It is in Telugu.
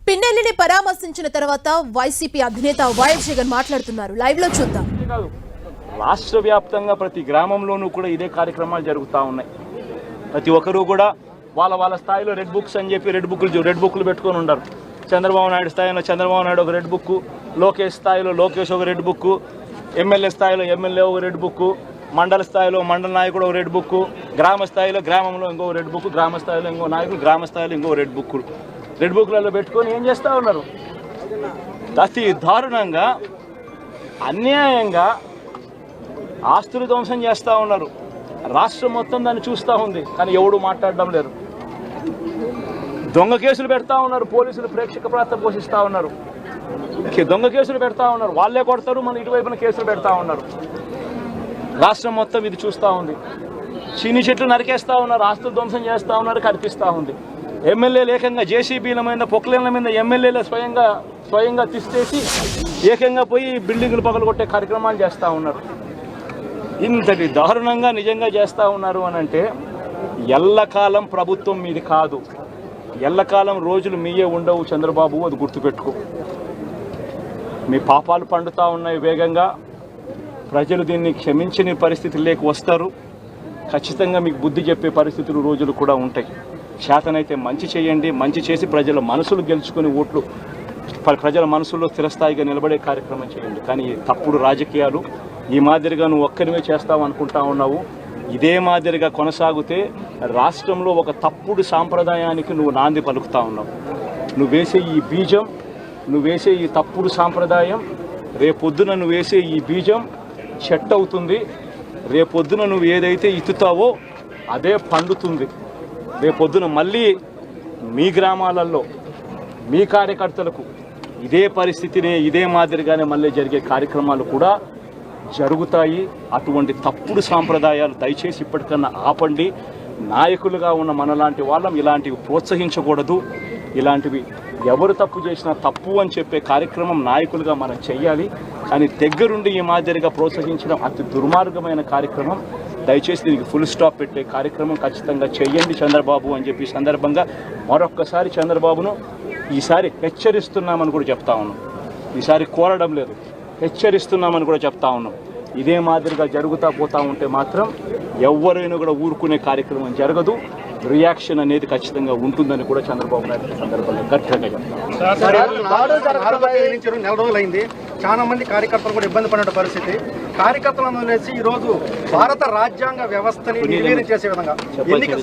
పిన్నెల్లిని పరామర్శించిన తర్వాత వైసీపీ అధినేత వైఎస్ జగన్ మాట్లాడుతున్నారు. లైవ్ లో చూద్దాం. రాష్ట్ర వ్యాప్తంగా ప్రతి గ్రామంలోనూ కూడా ఇదే కార్యక్రమాలు జరుగుతూ ఉన్నాయి. ప్రతి ఒక్కరూ కూడా వాళ్ళ స్థాయిలో రెడ్ బుక్స్ అని చెప్పి రెడ్ బుక్లు పెట్టుకొని ఉంటారు. చంద్రబాబు నాయుడు స్థాయిలో చంద్రబాబు నాయుడు ఒక రెడ్ బుక్, లోకేష్ స్థాయిలో లోకేష్ ఒక రెడ్ బుక్, ఎమ్మెల్యే స్థాయిలో ఎమ్మెల్యే ఒక రెడ్ బుక్, మండల స్థాయిలో మండల నాయకుడు ఒక రెడ్ బుక్, గ్రామ స్థాయిలో గ్రామంలో ఇంకో రెడ్ బుక్, గ్రామ స్థాయిలో ఇంకో నాయకుడు గ్రామ స్థాయిలో ఇంకో రెడ్ బుక్లలో పెట్టుకొని ఏం చేస్తూ ఉన్నారు? అతి దారుణంగా అన్యాయంగా ఆస్తులు ధ్వంసం చేస్తూ ఉన్నారు. రాష్ట్రం మొత్తం దాన్ని చూస్తూ ఉంది, కానీ ఎవడు మాట్లాడడం లేరు. దొంగ కేసులు పెడతా ఉన్నారు, పోలీసులు ప్రేక్షక పాత్ర పోషిస్తూ ఉన్నారు. దొంగ కేసులు పెడతా ఉన్నారు, వాళ్ళే కొడతారు, మన ఇటువైపున కేసులు పెడతా ఉన్నారు. రాష్ట్రం మొత్తం ఇది చూస్తూ ఉంది. చీని చెట్లు నరికేస్తూ ఉన్నారు, ఆస్తులు ధ్వంసం చేస్తూ ఉన్నారు, కనిపిస్తూ ఉంది. ఎమ్మెల్యేలు ఏకంగా జేసీబీల మీద పొక్లేన్ల మీద ఎమ్మెల్యేలు స్వయంగా తీసేసి ఏకంగా పోయి బిల్డింగులు పగలగొట్టే కార్యక్రమాలు చేస్తూ ఉన్నారు. ఇంతటి దారుణంగా నిజంగా చేస్తూ ఉన్నారు అని అంటే ఎల్లకాలం ప్రభుత్వం మీది కాదు, ఎల్లకాలం రోజులు మీయే ఉండవు చంద్రబాబు, అది గుర్తుపెట్టుకో. మీ పాపాలు పండుతూ ఉన్నాయి వేగంగా. ప్రజలు దీన్ని క్షమించని పరిస్థితుల్లోకి వస్తారు. ఖచ్చితంగా మీకు బుద్ధి చెప్పే పరిస్థితులు రోజులు కూడా ఉంటాయి. శాతనైతే మంచి చేయండి, మంచి చేసి ప్రజల మనసులు గెలుచుకుని ఓట్లు ప్రజల మనసుల్లో స్థిరస్థాయిగా నిలబడే కార్యక్రమం చేయండి. కానీ తప్పుడు రాజకీయాలు ఈ మాదిరిగా నువ్వు ఒక్కరివే చేస్తావు అనుకుంటా ఉన్నావు. ఇదే మాదిరిగా కొనసాగితే రాష్ట్రంలో ఒక తప్పుడు సాంప్రదాయానికి నువ్వు నాంది పలుకుతా ఉన్నావు. నువ్వు వేసే ఈ బీజం, నువ్వు వేసే ఈ తప్పుడు సాంప్రదాయం, రేపొద్దున నువ్వు వేసే ఈ బీజం చెట్టు అవుతుంది. రేపొద్దున నువ్వు ఏదైతే ఇత్తుతావో అదే పండుతుంది. రేపొద్దున మళ్ళీ మీ గ్రామాలలో మీ కార్యకర్తలకు ఇదే పరిస్థితినే ఇదే మాదిరిగానే మళ్ళీ జరిగే కార్యక్రమాలు కూడా జరుగుతాయి. అటువంటి తప్పుడు సాంప్రదాయాలు దయచేసి ఇప్పటికన్నా ఆపండి. నాయకులుగా ఉన్న మనలాంటి వాళ్ళం ఇలాంటివి ప్రోత్సహించకూడదు. ఇలాంటివి ఎవరు తప్పు చేసినా తప్పు అని చెప్పే కార్యక్రమం నాయకులుగా మనం చెయ్యాలి. కానీ దగ్గరుండి ఈ మాదిరిగా ప్రోత్సహించడం అతి దుర్మార్గమైన కార్యక్రమం. దయచేసి దీనికి ఫుల్ స్టాప్ పెట్టే కార్యక్రమం ఖచ్చితంగా చెయ్యండి చంద్రబాబు అని చెప్పి సందర్భంగా మరొక్కసారి చంద్రబాబును ఈసారి హెచ్చరిస్తున్నామని కూడా చెప్తా ఉన్నాం. ఈసారి కోరడం లేదు, హెచ్చరిస్తున్నామని కూడా చెప్తా ఉన్నాం. ఇదే మాదిరిగా జరుగుతూ పోతూ ఉంటే మాత్రం ఎవరైనా కూడా ఊరుకునే కార్యక్రమం జరగదు. రియాక్షన్ అనేది ఖచ్చితంగా ఉంటుందని కూడా చంద్రబాబు నాయుడు సందర్భంగా గట్టిగా చెప్తారు. నెల రోజులైంది, చాలా మంది కార్యకర్తలు కూడా ఇబ్బంది పడిన పరిస్థితి. కార్యకర్తలను వదిలేసి ఈ రోజు భారత రాజ్యాంగ వ్యవస్థని నిర్వీర్యం చేసే విధంగా ఎన్నిక